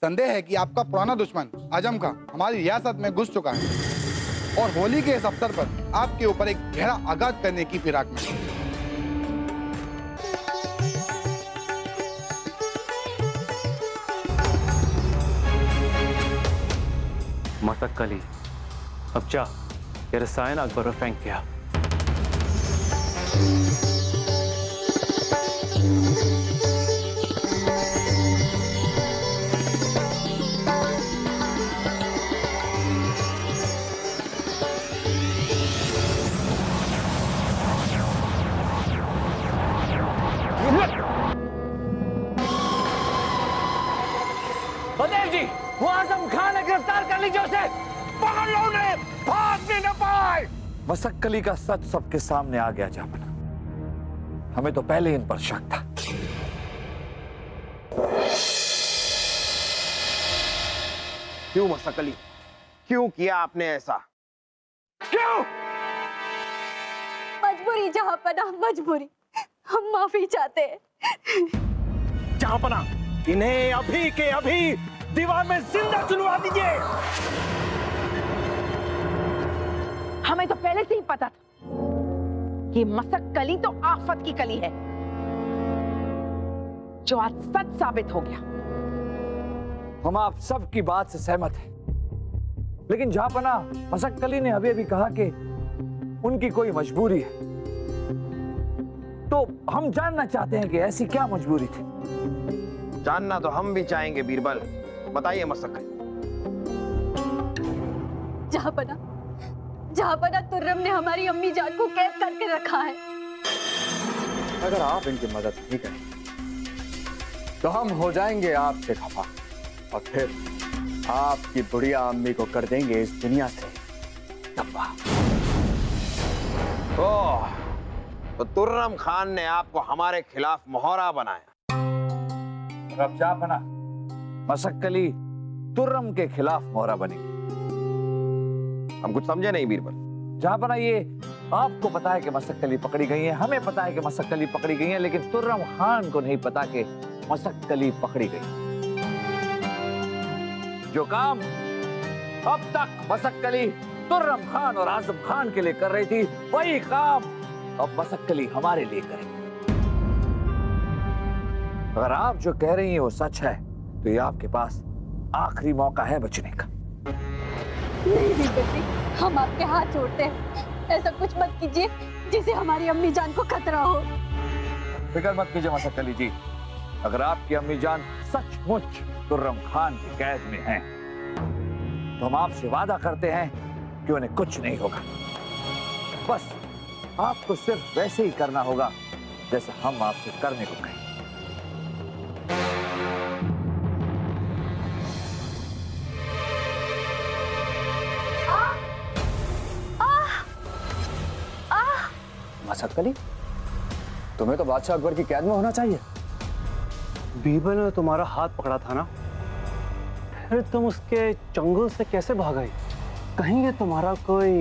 संदेह है कि आपका पुराना दुश्मन आजम खां हमारी रियासत में घुस चुका है और होली के इस अवसर पर आपके ऊपर एक गहरा आघात करने की फिराक में। मसक्कली, अब जा ये रसायन अकबर पर फेंक दिया। बलदेव जी, वो आजम खान है, गिरफ्तार कर लीजिए उसे। पकड़ लो उन्हें, भाग भी न पाए। मसक्कली का सच सबके सामने आ गया जापना। हमें तो पहले इन पर शक था। क्यों मसक्कली, क्यों किया आपने ऐसा? क्यों? मजबूरी जहांपना, मजबूरी। हम माफी चाहते हैं। जहांपना, इन्हें अभी के अभी दीवार में जिंदा चुनवा दीजिए। हमें तो पहले से ही पता था कि मसक्कली तो आफत की कली है, जो आज सच साबित हो गया। हम आप सबकी बात से सहमत हैं, लेकिन जहांपना मसक्कली ने अभी अभी कहा कि उनकी कोई मजबूरी है, तो हम जानना चाहते हैं कि ऐसी क्या मजबूरी थी। जानना तो हम भी चाहेंगे बीरबल, बताइए मसक्कली। जहांपना, जहांपना तुर्रम ने हमारी अम्मी जान को कैद करके रखा है। अगर आप इनकी मदद नहीं करें तो हम हो जाएंगे आपसे खफा और फिर आपकी बुढ़िया अम्मी को कर देंगे इस दुनिया से दफा। ओह, तो तुर्रम खान ने आपको हमारे खिलाफ मोहरा बनाया। अब जहांपना मसक्कली तुर्रम के खिलाफ मोहरा बनेगी। हम कुछ समझे नहीं बीरबल। जहांपना ये आपको पता है कि मसक्कली पकड़ी गई है, हमें पता है कि मसक्कली पकड़ी गई है, लेकिन तुर्रम खान को नहीं पता कि मसक्कली पकड़ी गई। जो काम अब तक मसक्कली तुर्रम खान और आजम खान के लिए कर रही थी, वही काम अब मसक्कली हमारे लिए करेगी। अगर आप जो कह रही हैं वो सच है, तो ये आपके पास आखिरी मौका है बचने का। नहीं बीरबल जी, हम आपके हाथ जोड़ते हैं, ऐसा कुछ मत कीजिए जिसे हमारी अम्मी जान को खतरा हो। फिक्र मत कीजिए मसक्कली जी, अगर आपकी अम्मी जान सचमुच तुर्रम खान की कैद में हैं, तो हम आपसे वादा करते हैं कि उन्हें कुछ नहीं होगा। बस आपको सिर्फ वैसे ही करना होगा जैसे हम आपसे करने को कहें। मसक्कली, तुम्हें तो बादशाह अकबर की कैद में होना चाहिए। बीरबल ने तुम्हारा हाथ पकड़ा था ना, फिर तुम उसके चंगुल से कैसे भाग गई? कहीं ये तुम्हारा कोई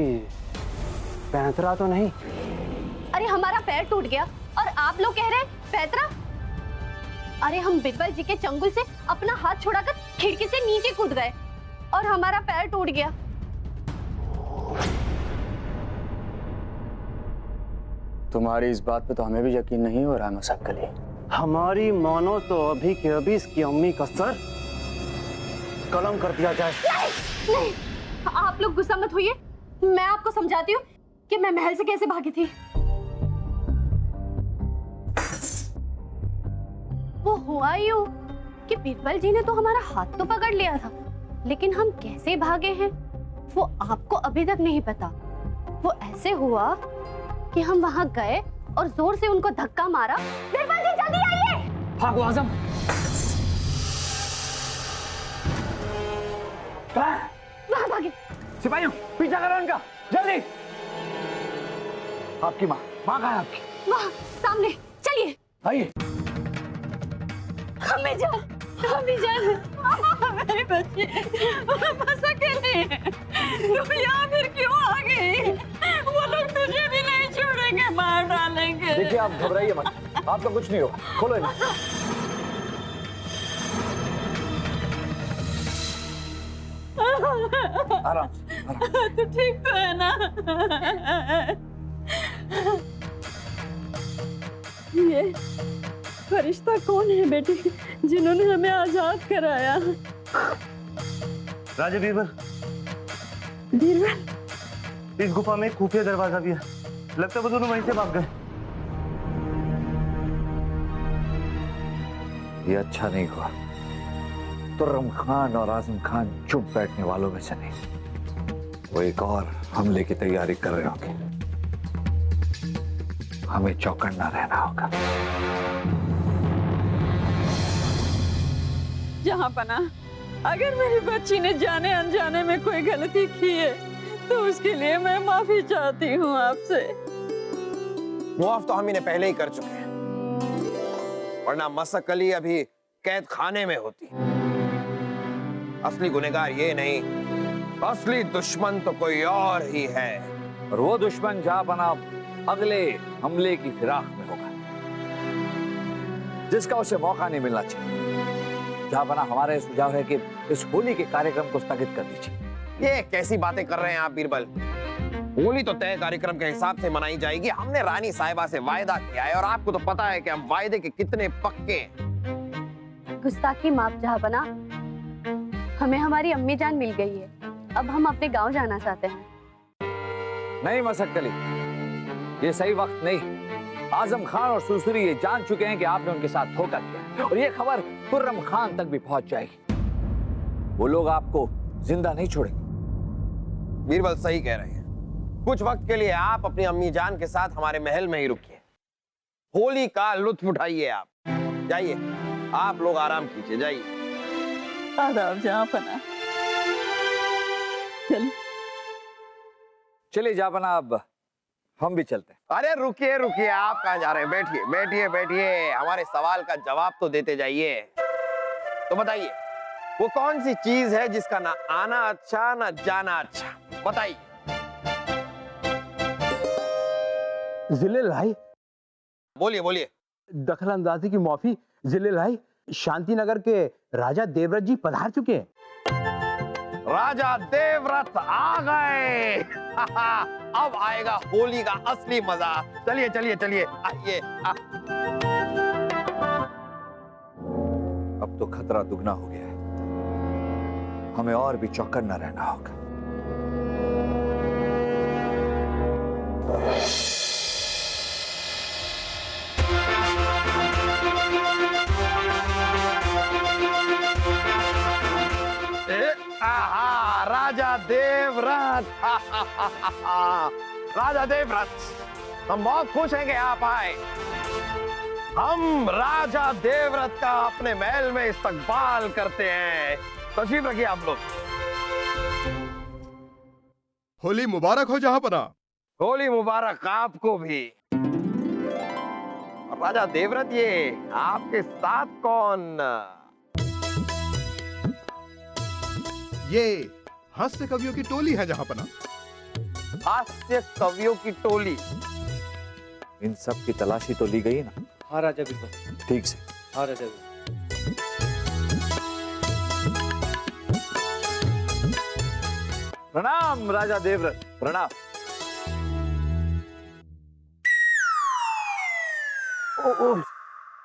पैंतरा तो नहीं? अरे हमारा पैर टूट गया और आप लोग कह रहे हैं पैतरा? अरे हम बीरबल जी के चंगुल से अपना हाथ छुड़ाकर खिड़की से नीचे कूद गए और हमारा पैर टूट गया। तुम्हारी इस बात पे तो हमें भी यकीन नहीं हो रहा है मसक्कली। हमारी मानो तो अभी के अभी इसकी अम्मी का सर कलम कर दिया जाए। नहीं, नहीं, आप लोग गुस्सा मत होइए, मैं आपको समझाती हूँ कि मैं महल से कैसे भागी थी। वो हुआ यूं कि बीरबल जी ने तो हमारा हाथ तो पकड़ लिया था, लेकिन हम कैसे भागे हैं वो आपको अभी तक नहीं पता। वो ऐसे हुआ कि हम वहां गए और जोर से उनको धक्का मारा। बीरबल जी जल्दी आइए। भागो आजम। वहां भागे। सिपाहियों पीछा करो उनका, जल्दी। आपकी माँ कहाँ है आपकी? वहां सामने, चलिए। आइए। हमें जान, मेरे बच्चे बस अकेले हैं। तुम यहाँ फिर क्यों आ गई? वो लोग तुझे भी नहीं छोड़ेंगे, मार डालेंगे। देखिए आप घबराइए मत, आपका कुछ नहीं होगा। खोलो इन्हें। आराम से, आराम से। तू ठीक तो है ना? ये फरिश्ता कौन है बेटी जिन्होंने हमें आजाद कराया? राजा बीरबल, बीरबल, इस गुफा में एक खुफिया दरवाजा भी है। लगता है वो दोनों वहीं से भाग गए। ये अच्छा नहीं हुआ। तुर्रम खान और आजम खान चुप बैठने वालों में से नहीं, वो एक और हमले की तैयारी कर रहे होंगे। हमें चौकन्ना रहना होगा। जहां पना, अगर मेरी बच्ची ने जाने अनजाने में कोई गलती की है तो उसके लिए मैं माफी चाहती हूँ आपसे। मुआफ तो हम इन्हें पहले ही कर चुके हैं, वरना मसक अली अभी कैद खाने में होती। असली गुनहगार ये नहीं, असली दुश्मन तो कोई और ही है। और वो दुश्मन जहां बना अगले हमले की फिराक में होगा, जिसका उसे मौका नहीं मिलना चाहिए। जहां बना हमारा सुझाव है कि इस होली के कार्यक्रम को स्थगित कर दीजिए। ये कैसी बातें कर रहे हैं आप बीरबल? होली तो तय कार्यक्रम के हिसाब से मनाई जाएगी। हमने रानी साहिबा से वायदा किया है और आपको तो पता है कि हम वायदे के कितने पक्के हैं। गुस्ताखी माफ जहांपना, हमें हमारी अम्मी जान मिल गई है। अब हम अपने गांव जाना चाहते हैं। नहीं मसक अली, ये सही वक्त नहीं। आजम खान और सुरसुरी ये जान चुके हैं कि आपने उनके साथ धोखा किया और ये खबर तुर्रम खान तक भी पहुंच जाएगी। वो लोग आपको जिंदा नहीं छोड़ेंगे। बीरबल सही कह रहे हैं। कुछ वक्त के लिए आप अपनी अम्मी जान के साथ हमारे महल में ही रुकिए, होली का लुत्फ उठाइए। आप जाइए, आप लोग आराम कीजिए, जाइए। आदाब जहांपना। चलिए जहांपना, अब हम भी चलते हैं। अरे रुकिए रुकिए, आप कहाँ जा रहे हैं? बैठिए बैठिए बैठिए, हमारे सवाल का जवाब तो देते जाइए। तो बताइए, वो कौन सी चीज है जिसका ना आना अच्छा ना जाना अच्छा? बताइए। जिले लाई, बोलिए बोलिए। दखल अंदाजी की माफी। जिले लाई, शांतिनगर के राजा देवव्रत जी पधार चुके हैं। राजा देवव्रत आ गए। अब आएगा होली का असली मजा। चलिए चलिए चलिए, आइए। अब तो खतरा दुगना हो गया है, हमें और भी चौकन्ना रहना होगा। राजा देवव्रत। राजा देवव्रत, हम बहुत खुश हैं कि आप आए। हम राजा देवव्रत का अपने महल में इस्तकबाल करते हैं। तशरीफ रखिए आप लोग। होली मुबारक हो जहांपना। होली मुबारक आपको भी। और राजा देवव्रत, ये आपके साथ कौन? ये हास्य कवियों की टोली है जहांपना। हास्य कवियों की टोली? इन सब की तलाशी तो ली गई ना? हाँ राजा बीरबल, ठीक से। हाँ राजा बीरबल। प्रणाम राजा देवव्रत, प्रणाम।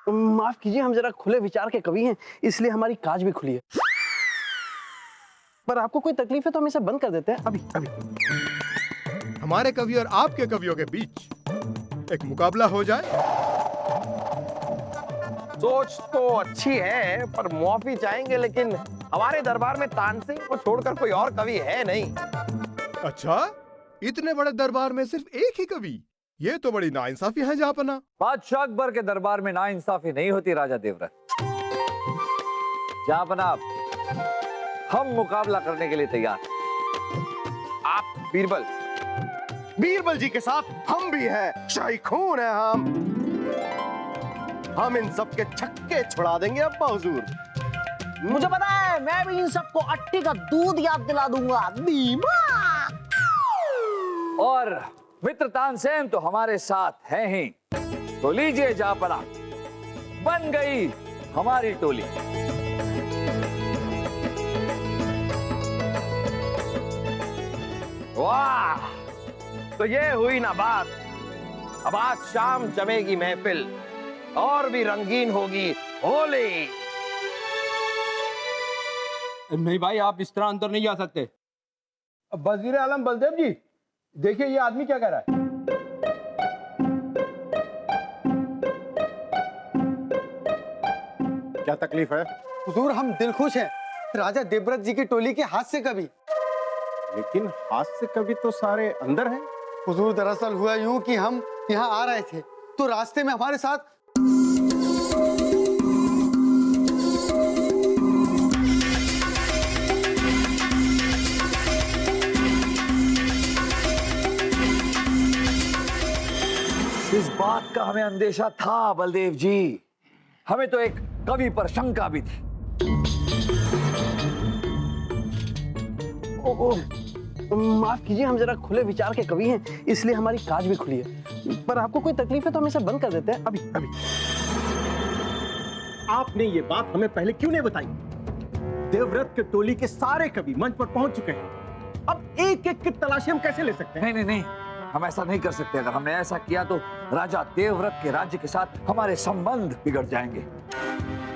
माफ कीजिए, हम जरा खुले विचार के कवि हैं, इसलिए हमारी काज भी खुली है। पर आपको कोई तकलीफ है तो हम इसे बंद कर देते हैं अभी अभी। हमारे कवि और आपके कवियों के बीच एक मुकाबला हो जाए। सोच तो अच्छी है, पर मुआफी चाहेंगे, लेकिन हमारे दरबार में तानसेन को छोड़कर कोई और कवि है नहीं। अच्छा, इतने बड़े दरबार में सिर्फ एक ही कवि? ये तो बड़ी नाइंसाफी है जहांपना। बादशाह अकबर के दरबार में नाइंसाफी नहीं होती राजा देवव्रत। जहांपना, हम मुकाबला करने के लिए तैयार हैं। आप बीरबल? बीरबल जी के साथ हम भी हैं, शाही खून है हम इन सब के छक्के छुड़ा देंगे अब्बा हुजूर। मुझे पता है, मैं भी इन सबको अट्टी का दूध याद दिला दूंगा। दीमा। और मित्र तानसेन तो हमारे साथ हैं ही। तो लीजिए जहांपना, बन गई हमारी टोली। वाह, तो ये हुई ना बात। अब आज शाम जमेगी महफिल और भी रंगीन होगी होली। नहीं भाई, आप इस तरह अंदर नहीं जा सकते। वजीर आलम बलदेव जी, देखिए ये आदमी क्या कह रहा है। क्या तकलीफ है? हुजूर, हम दिल खुश हैं राजा देवव्रत जी की टोली के हाथ से कभी। लेकिन हाथ से कभी तो सारे अंदर हैं। हुजूर, दरअसल हुआ यूं कि हम यहाँ आ रहे थे तो रास्ते में हमारे साथ इस बात का हमें अंदेशा था बलदेव जी। हमें तो एक कवि पर शंका भी थी। माफ कीजिए, हम जरा खुले विचार के कवि हैं, इसलिए हमारी काज भी खुली है। पर आपको कोई तकलीफ है तो हम इसे बंद कर देते हैं। अभी अभी आपने ये बात हमें पहले क्यों नहीं बताई? देवव्रत के टोली के सारे कवि मंच पर पहुंच चुके हैं। अब एक एक की तलाशी हम कैसे ले सकते हैं? नहीं नहीं नहीं, हम ऐसा नहीं कर सकते। अगर हमने ऐसा किया तो राजा देवव्रत के राज्य के साथ हमारे संबंध बिगड़ जाएंगे।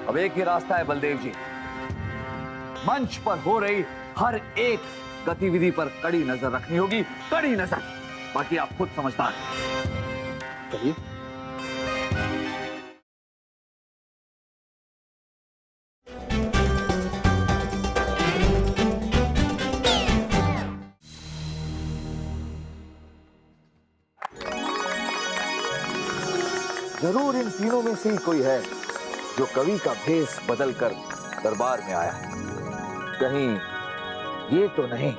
अब एक ही रास्ता है बलदेव जी, मंच पर हो रही हर एक गतिविधि पर कड़ी नजर रखनी होगी, कड़ी नजर। बाकी आप खुद समझदार हैं। चलिए। जरूर इन तीनों में से ही कोई है जो कवि का भेष बदलकर दरबार में आया है। कहीं ये तो नहीं?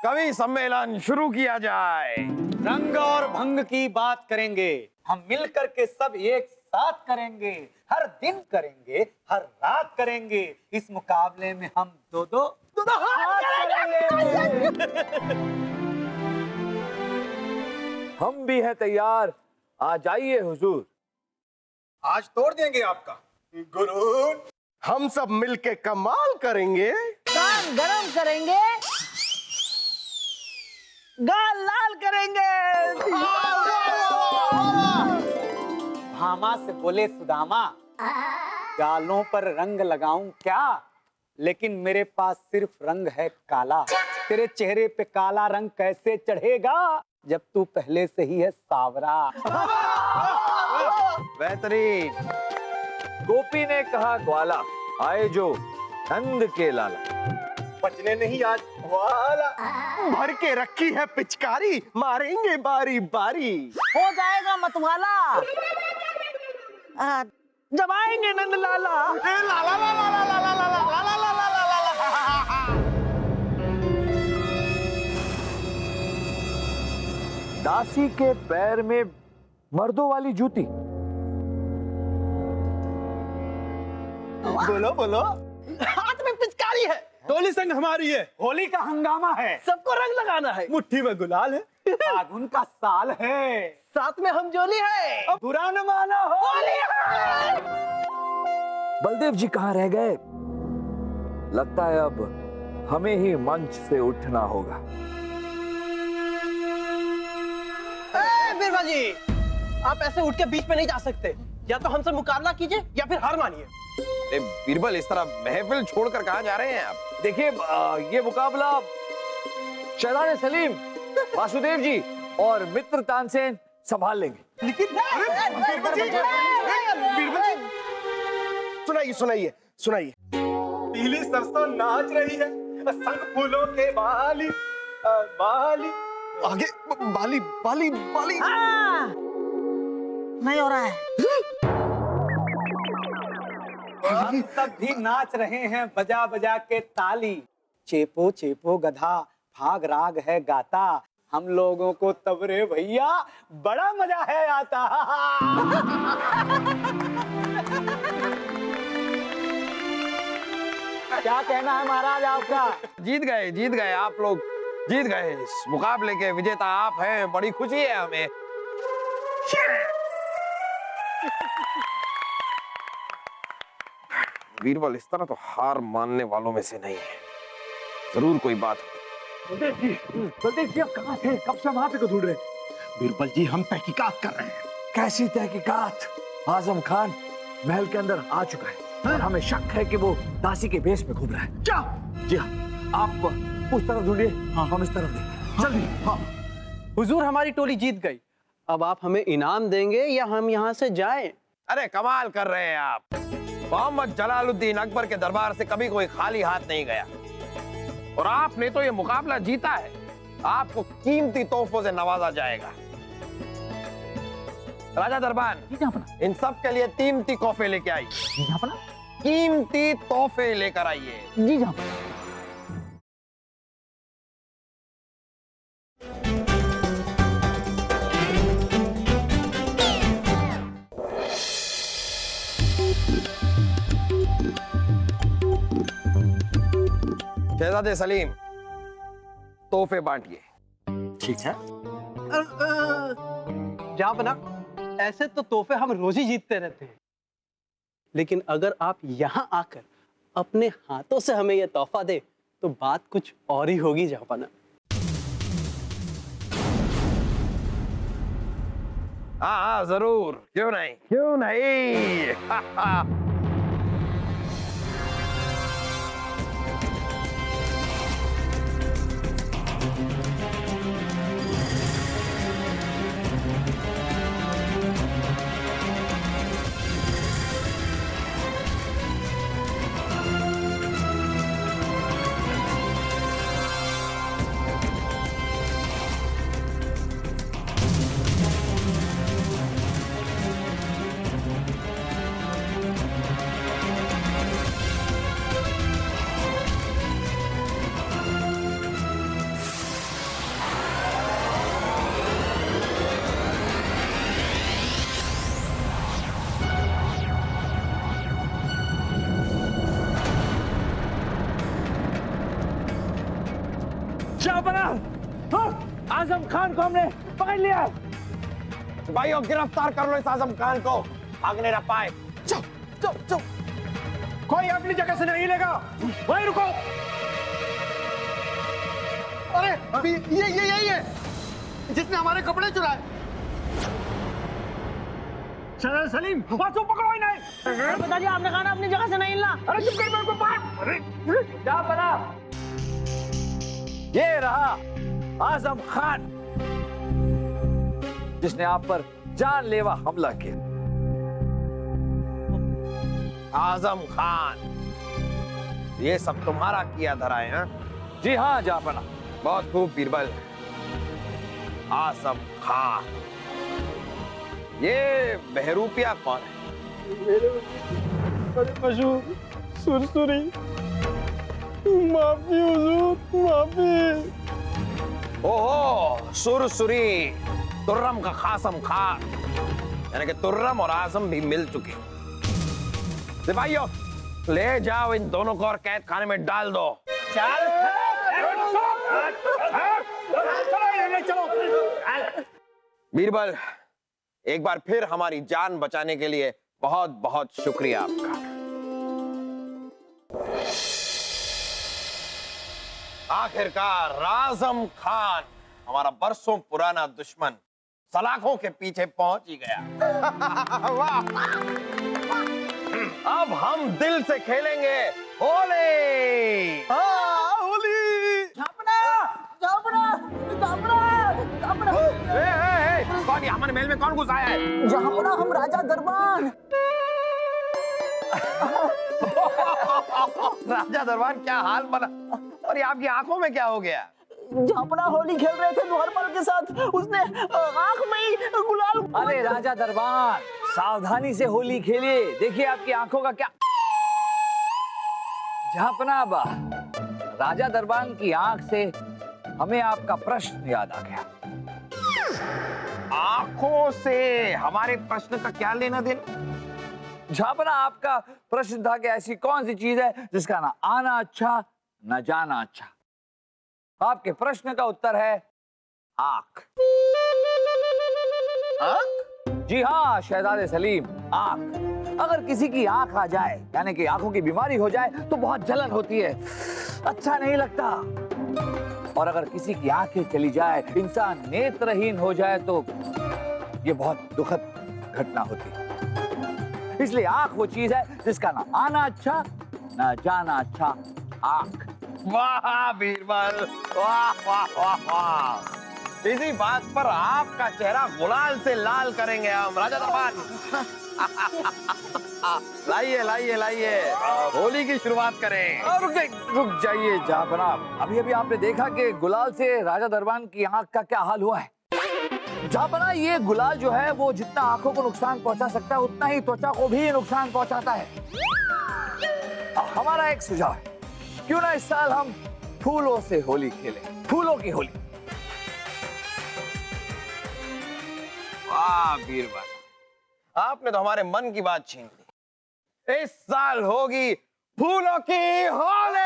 कवि सम्मेलन शुरू किया जाए। रंग और भंग की बात करेंगे, हम मिलकर के सब एक साथ करेंगे, हर दिन करेंगे, हर रात करेंगे। इस मुकाबले में हम दो दो हाथ करेंगे। हम भी हैं तैयार, आ जाइए हुजूर। आज तोड़ देंगे आपका गुरु। हम सब मिलके कमाल करेंगे, काम गरम करेंगे, गाल लाल करेंगे। भामा से बोले सुदामा, गालों पर रंग लगाऊं क्या, लेकिन मेरे पास सिर्फ रंग है काला। तेरे चेहरे पे काला रंग कैसे चढ़ेगा जब तू पहले से ही है सावरा। बेहतरीन। गोपी ने कहा ग्वाला, आए जो नंद के लाला। बचने नहीं आज वाला, भर के रखी है पिचकारी, मारेंगे बारी बारी। हो जाएगा मतवाला, जब आएंगे नंद लाला। ला ला ला ला ला ला ला ला ला ला ला ला ला ला। दासी के पैर में मर्दों वाली जूती। बोलो बोलो। हाथ में पिचकारी है, टोली संग हमारी है, होली का हंगामा है, सबको रंग लगाना है, मुट्ठी में गुलाल है, फागुन का साल है, साथ में हम जोली है। बुरा न माना होली है। बलदेव जी कहाँ रह गए? लगता है अब हमें ही मंच से उठना होगा। बीरबल जी, आप ऐसे उठ के बीच में नहीं जा सकते। या तो हमसे मुकाबला कीजिए या फिर हार मानिए। बीरबल, इस तरह महफिल छोड़कर कहाँ जा रहे हैं आप? देखिए, ये मुकाबला शहजादे सलीम, वासुदेव जी और मित्र तानसेन संभाल लेंगे। लेकिन सुनाइए सुनाइए सुनाइए। पीली सरसों नाच रही है, संग फूलों के बाली बाली। आगे बाली बाली बाली। नहीं हो रहा है। हम सब भी नाच रहे हैं बजा बजा के ताली। चेपो चेपो गधा फाग राग है गाता, हम लोगों को तबरे भैया बड़ा मजा है आता। क्या कहना है महाराज आपका? जीत गए आप लोग, जीत गए। इस मुकाबले के विजेता आप हैं, बड़ी खुशी है हमें। बीरबल इस तरह तो हार मानने वालों में से नहीं है, जरूर कोई बात होगी। बलदेव जी आप कहाँ थे? कब से वहां पे को ढूंढ रहे? बीरबल जी हम तहकीकात कर रहे हैं। कैसी तहकीकात? आजम खान महल के अंदर आ चुका है और हमें शक है कि वो दासी के भेष में घूम रहा है। क्या? जी हाँ, आप उस तरफ ढूंढिए, हम इस तरफ देखें। जल्दी। हाँ। हुजूर हमारी टोली जीत गई, अब आप हमें इनाम देंगे या हम यहाँ से जाएं? अरे कमाल कर रहे हैं आप। मोहम्मद जलालुद्दीन अकबर के दरबार से कभी कोई खाली हाथ नहीं गया और आपने तो ये मुकाबला जीता है। आपको कीमती तोहफों से नवाजा जाएगा। राजा दरबान, इन सब के लिए कीमती तोहफे लेके आइए। कीमती तोहफे लेकर आइए। जी जहाँ शहजादे सलीम, तोहफे बांटिए। ठीक है। जनाब, ऐसे तो तोहफे हम रोज ही जीतते रहते हैं, लेकिन अगर आप यहाँ आकर अपने हाथों से हमें यह तोहफा दे तो बात कुछ और ही होगी जहापना। हाँ जरूर, क्यों नहीं, क्यों नहीं। आजम खान को हमने पकड़ लिया। भाइयों गिरफ्तार कर लो इस आजम खान को, भागने न पाए। चुप चुप चुप, कोई अपनी जगह से नहीं हिलेगा। वहीं रुको। अरे अभी ये यही है जिसने हमारे कपड़े चुराए। सलीम, बच्चों पकड़ो ही नहीं। पिताजी आपने कहा ना अपनी जगह से नहीं हिलना। अरे चुप कर, मेरे को बात। अरे क्या बना? ये रहा आजम खान जिसने आप पर जानलेवा हमला किया। आजम खान, ये सब तुम्हारा किया धरा है? हाँ? जी हाँ जापना। बहुत खूब बीरबल। आजम खान, ये बहरूपिया कौन है? मेरे पशु सुरसुरी, माफी हुजूर, माफी। ओहो, सुरसुरी, तुर्रम का खासम खान, यानी कि तुर्रम और आजम भी मिल चुके। सिपाहियों, ले जाओ इन दोनों को और कैद खाने में डाल दो। बीरबल, एक बार फिर हमारी जान बचाने के लिए बहुत बहुत शुक्रिया आपका। आखिरकार आजम खान, हमारा बरसों पुराना दुश्मन, सलाखों के पीछे पहुंच ही गया। वाह! अब हम दिल से खेलेंगे होली। होली। कौन ये हमारे महल में कौन घुस आया है? जहापना हम राजा दरबान। राजा दरबान, क्या हाल बना? और ये आपकी आंखों में क्या हो गया? जहापना होली खेल रहे थे द्वारपाल के साथ, उसने आंख में ही गुलाल। अरे राजा दरबान, सावधानी से होली खेलिए, देखिए आपकी आंखों का क्या। जहापना बा, राजा दरबान की आंख से हमें आपका प्रश्न याद आ गया। आंखों से हमारे प्रश्न का क्या लेना देना? जहापना, आपका प्रश्न था कि ऐसी कौन सी चीज है जिसका ना आना अच्छा ना जाना अच्छा। आपके प्रश्न का उत्तर है आंख। आंख? जी हाँ शहजादे सलीम, आंख। अगर किसी की आंख आ जाए, यानी कि आंखों की बीमारी हो जाए, तो बहुत जलन होती है, अच्छा नहीं लगता। और अगर किसी की आंखें चली जाए, इंसान नेत्रहीन हो जाए, तो ये बहुत दुखद घटना होती है। इसलिए आंख वो चीज है जिसका ना आना अच्छा ना जाना अच्छा, आंख। वाह बीरबल, वाह वाह वाह वाह। इसी बात पर आपका चेहरा गुलाल से लाल करेंगे हम, राजा दरबार। लाइए लाइए लाइए, होली की शुरुआत करें। रुक जाइए जहांपनाह, अभी अभी आपने देखा कि गुलाल से राजा दरबार की आंख का क्या हाल हुआ है। जहांपनाह, ये गुलाल जो है वो जितना आंखों को नुकसान पहुंचा सकता है, उतना ही त्वचा को भी नुकसान पहुंचाता है। हमारा एक सुझाव है, क्यों ना इस साल हम फूलों से होली खेलें, फूलों की होली। वाह बीरबल, आपने तो हमारे मन की बात छीन ली। इस साल होगी फूलों की होली।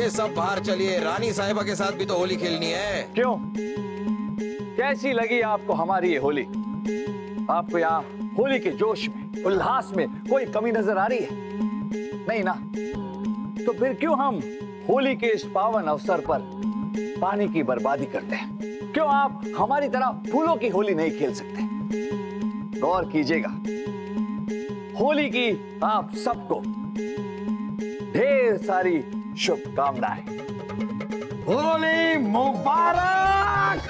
सब बाहर चलिए, रानी साहिबा के साथ भी तो होली खेलनी है। क्यों, कैसी लगी आपको हमारी ये होली? आपको यहाँ होली के जोश में, उल्लास में कोई कमी नजर आ रही है? नहीं ना? तो फिर क्यों हम होली के इस पावन अवसर पर पानी की बर्बादी करते हैं? क्यों आप हमारी तरह फूलों की होली नहीं खेल सकते? गौर कीजिएगा, होली की आप सबको ढेर सारी शुभकामनाएं। होली मुबारक।